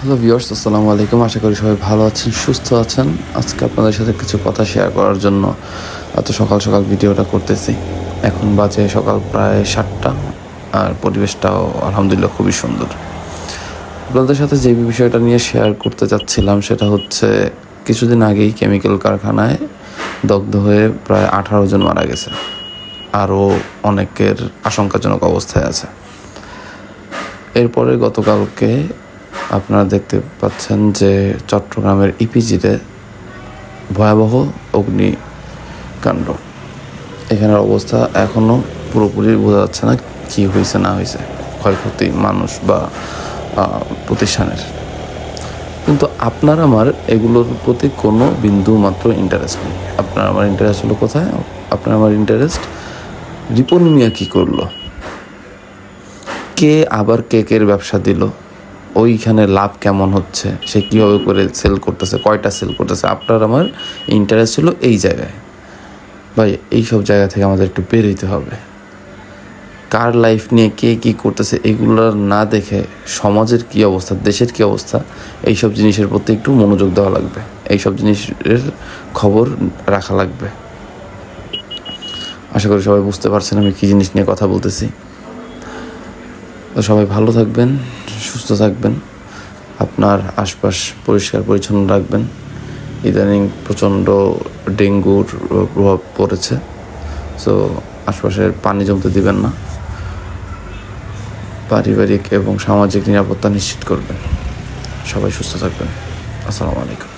Hello viewers, আসসালামু আলাইকুম। আশা করি সবাই ভালো আছেন, সুস্থ আছেন। আজকে আপনাদের সাথে কিছু কথা শেয়ার করার জন্য এত সকাল সকাল ভিডিওটা করতেছি। এখন বাজে সকাল প্রায় 7টা, আর পরিবেশটাও আলহামদুলিল্লাহ খুবই সুন্দর। আপনাদের সাথে যে বিষয়টা নিয়ে শেয়ার করতে চাচ্ছিলাম সেটা হচ্ছে, কিছুদিন আগেই কেমিক্যাল কারখানায় দগ্ধ হয়ে প্রায় 18 জন মারা গেছে, আরও অনেকের আশঙ্কাজনক অবস্থায় আছে। এরপরে গতকালকে আপনারা দেখতে পাচ্ছেন যে চট্টগ্রামের ইপিজিতে ভয়াবহ অগ্নিকাণ্ড। এখানের অবস্থা এখনও পুরোপুরি বোঝা যাচ্ছে না কী হয়েছে না হয়েছে, ক্ষয়ক্ষতি মানুষ বা প্রতিষ্ঠানের। কিন্তু আপনার আমার এগুলোর প্রতি কোনো বিন্দু মাত্র ইন্টারেস্ট নেই। আপনার আমার ইন্টারেস্ট হলো কোথায়? আপনার আমার ইন্টারেস্ট রিপন মিয়া কী করলো, কে আবার কেকের ব্যবসা দিল, ওইখানে লাভ কেমন হচ্ছে, সে কীভাবে করে সেল করতেছে, কয়টা সেল করতেছে। আপনার আমার ইন্টারেস্ট ছিল এই জায়গায়। ভাই, এইসব জায়গা থেকে আমাদের একটু বেরোতে হবে। কার লাইফ নিয়ে কে কী করতেছে এগুলো না দেখে সমাজের কী অবস্থা, দেশের কী অবস্থা, এইসব জিনিসের প্রতি একটু মনোযোগ দেওয়া লাগবে, এইসব জিনিসের খবর রাখা লাগবে। আশা করি সবাই বুঝতে পারছেন আমি কী জিনিস নিয়ে কথা বলতেছি। তো সবাই ভালো থাকবেন, সুস্থ থাকবেন, আপনার আশপাশ পরিষ্কার পরিচ্ছন্ন রাখবেন। ইদানিং প্রচণ্ড ডেঙ্গুর প্রভাব পড়েছে, সো আশপাশের পানি জমতে দিবেন না। পারিবারিক এবং সামাজিক নিরাপত্তা নিশ্চিত করবেন। সবাই সুস্থ থাকবেন। আসসালামু আলাইকুম।